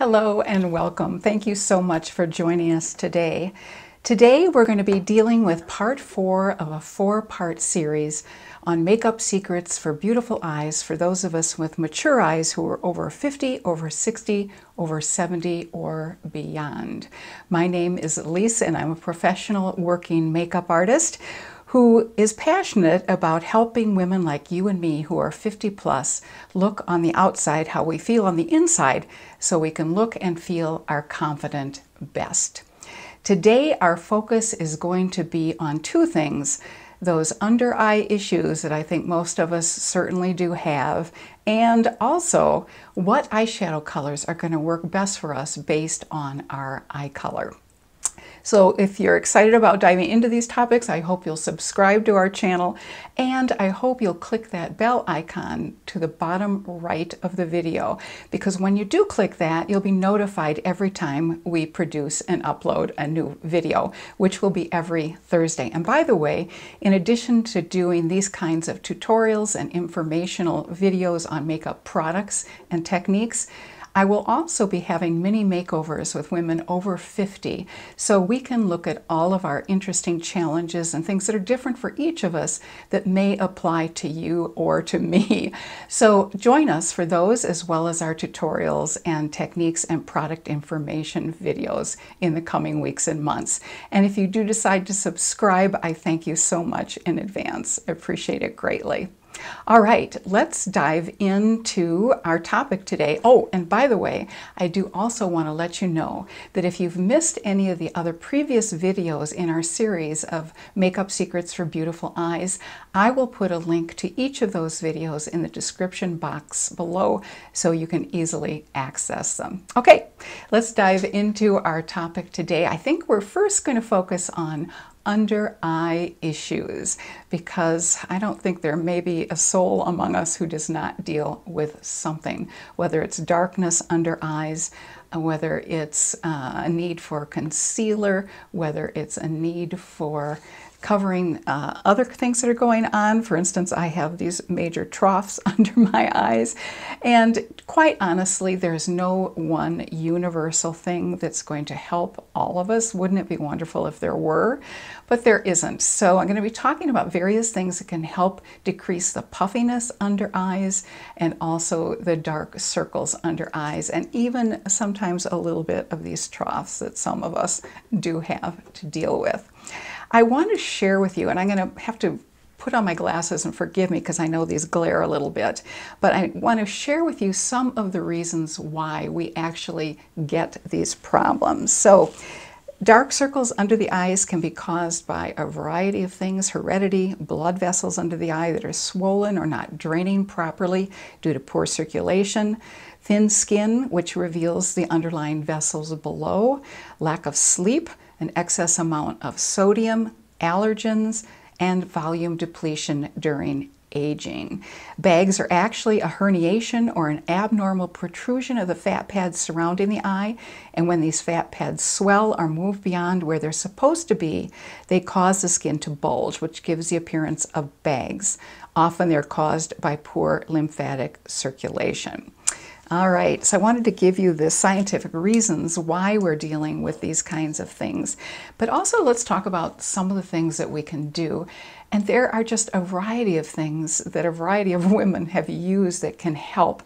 Hello and welcome. Thank you so much for joining us today. Today we're going to be dealing with part 4 of a 4-part series on makeup secrets for beautiful eyes for those of us with mature eyes who are over 50, over 60, over 70, or beyond. My name is Lisa and I'm a professional working makeup artist who is passionate about helping women like you and me who are 50 plus look on the outside how we feel on the inside so we can look and feel our confident best. Today our focus is going to be on two things: those under eye issues that I think most of us certainly do have, and also what eyeshadow colors are going to work best for us based on our eye color. So if you're excited about diving into these topics, I hope you'll subscribe to our channel, and I hope you'll click that bell icon to the bottom right of the video, because when you do click that, you'll be notified every time we produce and upload a new video, which will be every Thursday. And by the way, in addition to doing these kinds of tutorials and informational videos on makeup products and techniques, I will also be having mini makeovers with women over 50, so we can look at all of our interesting challenges and things that are different for each of us that may apply to you or to me. So join us for those, as well as our tutorials and techniques and product information videos in the coming weeks and months. And if you do decide to subscribe, I thank you so much in advance. I appreciate it greatly. All right, let's dive into our topic today. Oh, and by the way, I do also want to let you know that if you've missed any of the other previous videos in our series of makeup secrets for beautiful eyes, I will put a link to each of those videos in the description box below so you can easily access them. Okay, let's dive into our topic today. I think we're first going to focus on under eye issues, because I don't think there may be a soul among us who does not deal with something, whether it's darkness under eyes, whether it's a need for concealer, whether it's a need for covering other things that are going on. For instance, I have these major troughs under my eyes, and quite honestly, there's no one universal thing that's going to help all of us. Wouldn't it be wonderful if there were? But there isn't. So I'm going to be talking about various things that can help decrease the puffiness under eyes and also the dark circles under eyes, and even sometimes a little bit of these troughs that some of us do have to deal with. I want to share with you, and I'm going to have to put on my glasses and forgive me because I know these glare a little bit, but I want to share with you some of the reasons why we actually get these problems. So dark circles under the eyes can be caused by a variety of things: heredity, blood vessels under the eye that are swollen or not draining properly due to poor circulation, thin skin, which reveals the underlying vessels below, lack of sleep, an excess amount of sodium, allergens, and volume depletion during aging. Bags are actually a herniation or an abnormal protrusion of the fat pads surrounding the eye, and when these fat pads swell or move beyond where they're supposed to be, they cause the skin to bulge, which gives the appearance of bags. Often they're caused by poor lymphatic circulation. All right, so I wanted to give you the scientific reasons why we're dealing with these kinds of things, but also let's talk about some of the things that we can do. And there are just a variety of things that a variety of women have used that can help.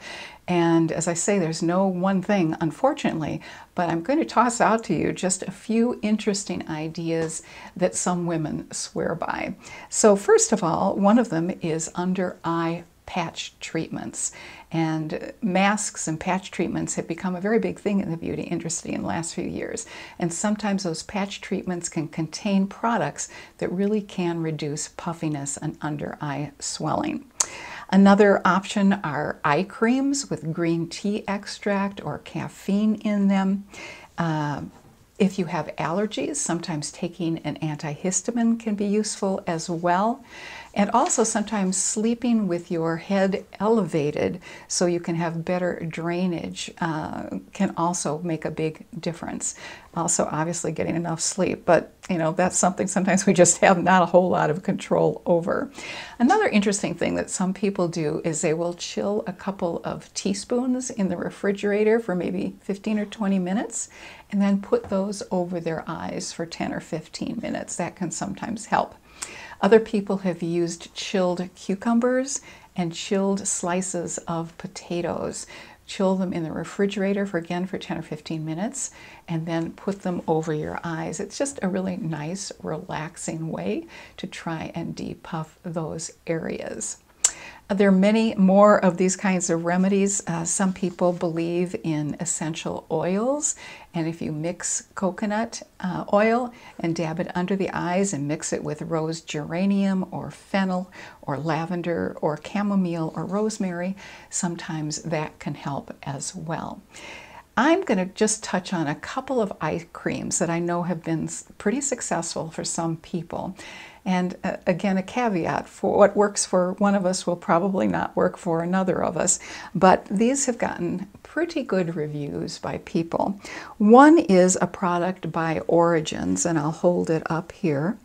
And as I say, there's no one thing, unfortunately, but I'm going to toss out to you just a few interesting ideas that some women swear by. So first of all, one of them is under eye patch treatments. And masks and patch treatments have become a very big thing in the beauty industry in the last few years. And sometimes those patch treatments can contain products that really can reduce puffiness and under eye swelling. Another option are eye creams with green tea extract or caffeine in them. If you have allergies, sometimes taking an antihistamine can be useful as well. And also sometimes sleeping with your head elevated so you can have better drainage can also make a big difference. Also, obviously, getting enough sleep, but that's something sometimes we just have not a whole lot of control over. Another interesting thing that some people do is they will chill a couple of teaspoons in the refrigerator for maybe 15 or 20 minutes and then put those over their eyes for 10 or 15 minutes. That can sometimes help. Other people have used chilled cucumbers and chilled slices of potatoes. Chill them in the refrigerator for 10 or 15 minutes and then put them over your eyes. It's just a really nice, relaxing way to try and depuff those areas. There are many more of these kinds of remedies. Some people believe in essential oils, and if you mix coconut oil and dab it under the eyes and mix it with rose geranium or fennel or lavender or chamomile or rosemary, sometimes that can help as well. I'm going to just touch on a couple of eye creams that I know have been pretty successful for some people. And again, a caveat, for what works for one of us will probably not work for another of us, but these have gotten pretty good reviews by people. One is a product by Origins, and I'll hold it up here.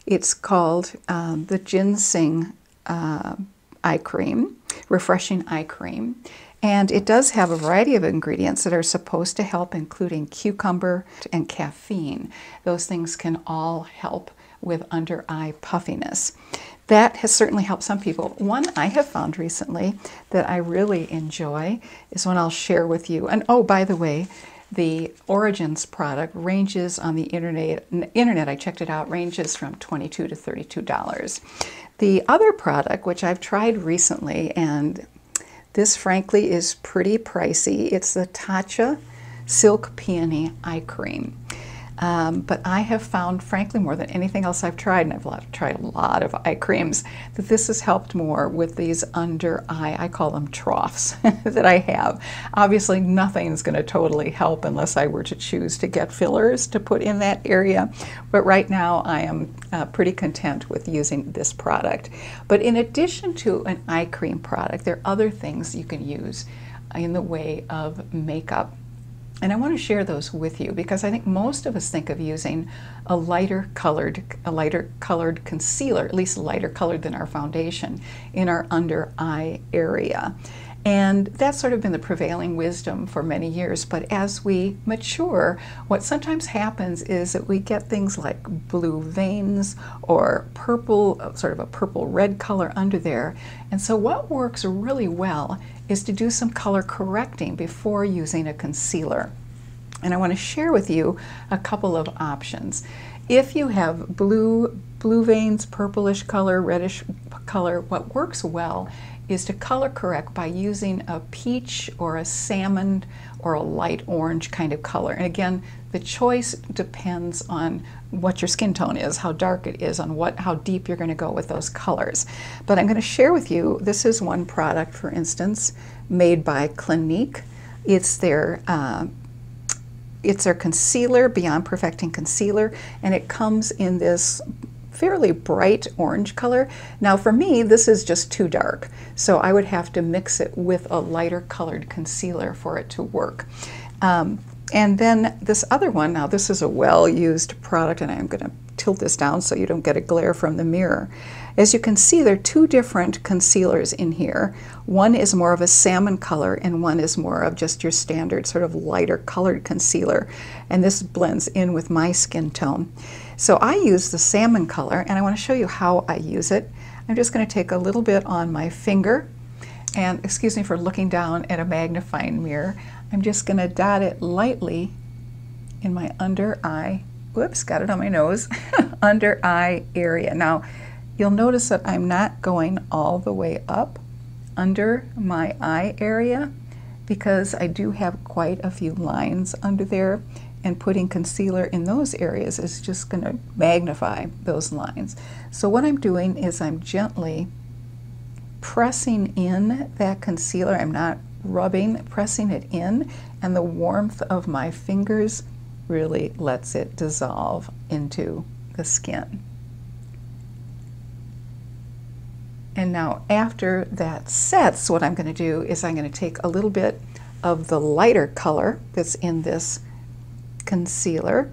It's called the Ginseng Eye Cream, Refreshing Eye Cream. And it does have a variety of ingredients that are supposed to help, including cucumber and caffeine. Those things can all help with under eye puffiness. That has certainly helped some people. One I have found recently that I really enjoy is one I'll share with you. And oh, by the way, the Origins product ranges on the internet, I checked it out, ranges from $22 to $32. The other product, which I've tried recently, and this frankly is pretty pricey, it's the Tatcha Silk Peony Eye Cream. But I have found, frankly, more than anything else I've tried, and I've tried a lot of eye creams, that this has helped more with these under eye, I call them troughs, that I have. Obviously, nothing's going to totally help unless I were to choose to get fillers to put in that area. But right now, I am pretty content with using this product. But in addition to an eye cream product, there are other things you can use in the way of makeup. And I want to share those with you because I think most of us think of using a lighter colored concealer, at least lighter colored than our foundation, in our under eye area. And that's sort of been the prevailing wisdom for many years. But as we mature, what sometimes happens is that we get things like blue veins or purple, sort of a purple-red color under there. And so what works really well is to do some color correcting before using a concealer. And I want to share with you a couple of options. If you have blue veins, purplish color, reddish color, what works well is to color correct by using a peach or a salmon or a light orange kind of color. And again, the choice depends on what your skin tone is, how dark it is, on how deep you're going to go with those colors. But I'm going to share with you, this is one product, for instance, made by Clinique. It's their concealer, Beyond Perfecting Concealer, and it comes in this fairly bright orange color. Now for me, this is just too dark, so I would have to mix it with a lighter colored concealer for it to work. And then this other one, now this is a well-used product, and I'm going to tilt this down so you don't get a glare from the mirror. As you can see, there are two different concealers in here. One is more of a salmon color, and one is more of just your standard sort of lighter colored concealer. And this blends in with my skin tone. So I use the salmon color, and I want to show you how I use it. I'm just going to take a little bit on my finger, and excuse me for looking down at a magnifying mirror. I'm just going to dot it lightly in my under eye, whoops, got it on my nose, under eye area. Now, you'll notice that I'm not going all the way up under my eye area because I do have quite a few lines under there, and putting concealer in those areas is just going to magnify those lines. So what I'm doing is I'm gently pressing in that concealer. I'm not rubbing, pressing it in, and the warmth of my fingers really lets it dissolve into the skin. And now after that sets, what I'm going to do is I'm going to take a little bit of the lighter color that's in this concealer,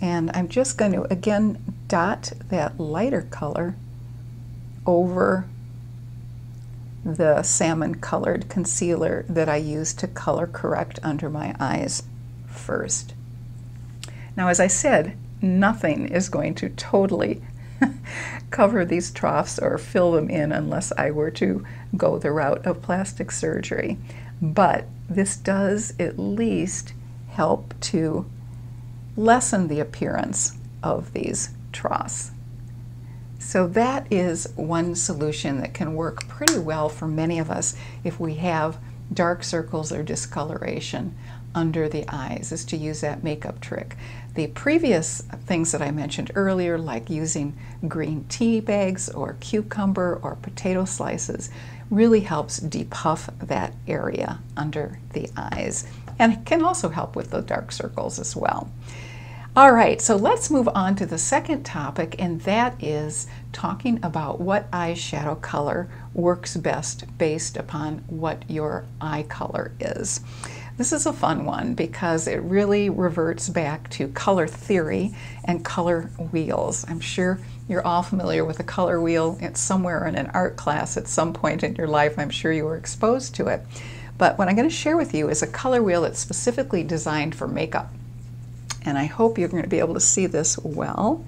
and I'm just going to again dot that lighter color over the salmon colored concealer that I used to color correct under my eyes first. Now, as I said, nothing is going to totally cover these troughs or fill them in unless I were to go the route of plastic surgery. But this does at least help to lessen the appearance of these troughs. So that is one solution that can work pretty well for many of us if we have dark circles or discoloration under the eyes, is to use that makeup trick. The previous things that I mentioned earlier, like using green tea bags or cucumber or potato slices, really helps depuff that area under the eyes, and can also help with the dark circles as well. All right, so let's move on to the second topic, and that is talking about what eyeshadow color works best based upon what your eye color is. This is a fun one because it really reverts back to color theory and color wheels. I'm sure you're all familiar with a color wheel. It's somewhere in an art class at some point in your life. I'm sure you were exposed to it. But what I'm going to share with you is a color wheel that's specifically designed for makeup. And I hope you're going to be able to see this well.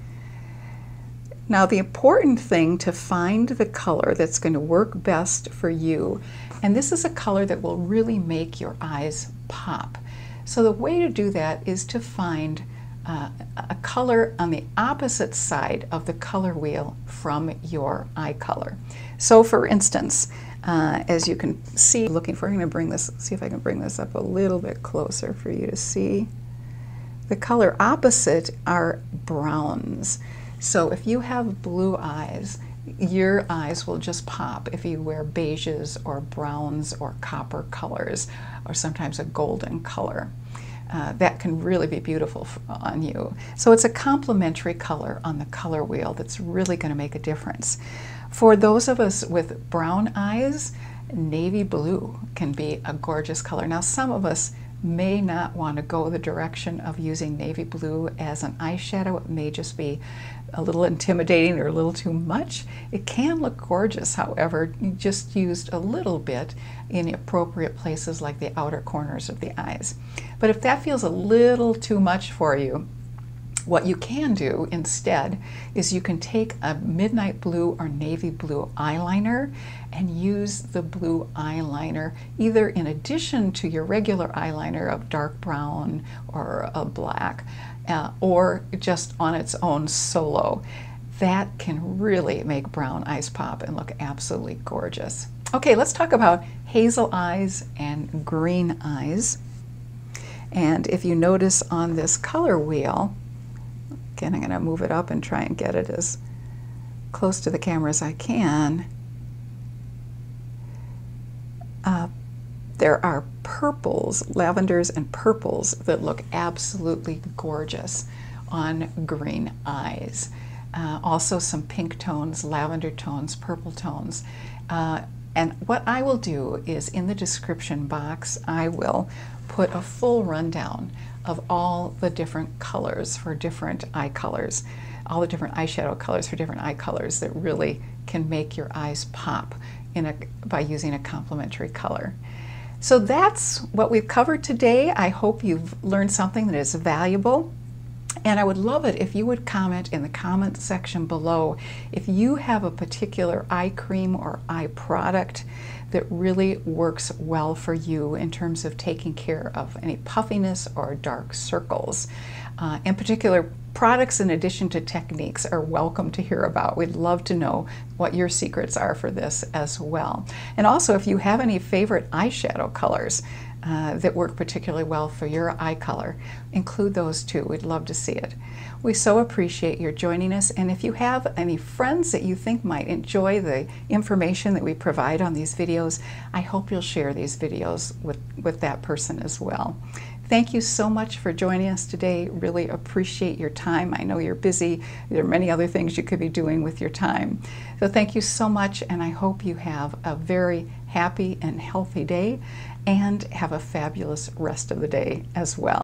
Now, the important thing to find the color that's going to work best for you, and this is a color that will really make your eyes pop. So the way to do that is to find a color on the opposite side of the color wheel from your eye color. So for instance, as you can see, I'm going to bring this, see if I can bring this up a little bit closer for you to see. The color opposite are browns. So if you have blue eyes, your eyes will just pop if you wear beiges or browns or copper colors, or sometimes a golden color. That can really be beautiful on you. So it's a complementary color on the color wheel that's really going to make a difference. For those of us with brown eyes, navy blue can be a gorgeous color. Now, some of us may not want to go the direction of using navy blue as an eyeshadow. It may just be a little intimidating or a little too much. It can look gorgeous, however, you just used a little bit in appropriate places like the outer corners of the eyes. But if that feels a little too much for you, what you can do instead is you can take a midnight blue or navy blue eyeliner and use the blue eyeliner either in addition to your regular eyeliner of dark brown or a black, or just on its own solo. That can really make brown eyes pop and look absolutely gorgeous. Okay, let's talk about hazel eyes and green eyes. And if you notice on this color wheel, again, I'm going to move it up and try and get it as close to the camera as I can. There are purples, lavenders and purples that look absolutely gorgeous on green eyes. Also some pink tones, lavender tones, purple tones. And what I will do is in the description box, I will put a full rundown of all the different colors for different eye colors, all the different eyeshadow colors for different eye colors that really can make your eyes pop by using a complementary color. So that's what we've covered today. I hope you've learned something that is valuable. And I would love it if you would comment in the comment section below if you have a particular eye cream or eye product that really works well for you in terms of taking care of any puffiness or dark circles. In particular, products in addition to techniques are welcome to hear about. We'd love to know what your secrets are for this as well. And also, if you have any favorite eyeshadow colors that work particularly well for your eye color, include those too. We'd love to see it. We so appreciate your joining us, and if you have any friends that you think might enjoy the information that we provide on these videos, I hope you'll share these videos with that person as well. Thank you so much for joining us today. Really appreciate your time. I know you're busy. There are many other things you could be doing with your time. So thank you so much, and I hope you have a very happy and healthy day and have a fabulous rest of the day as well.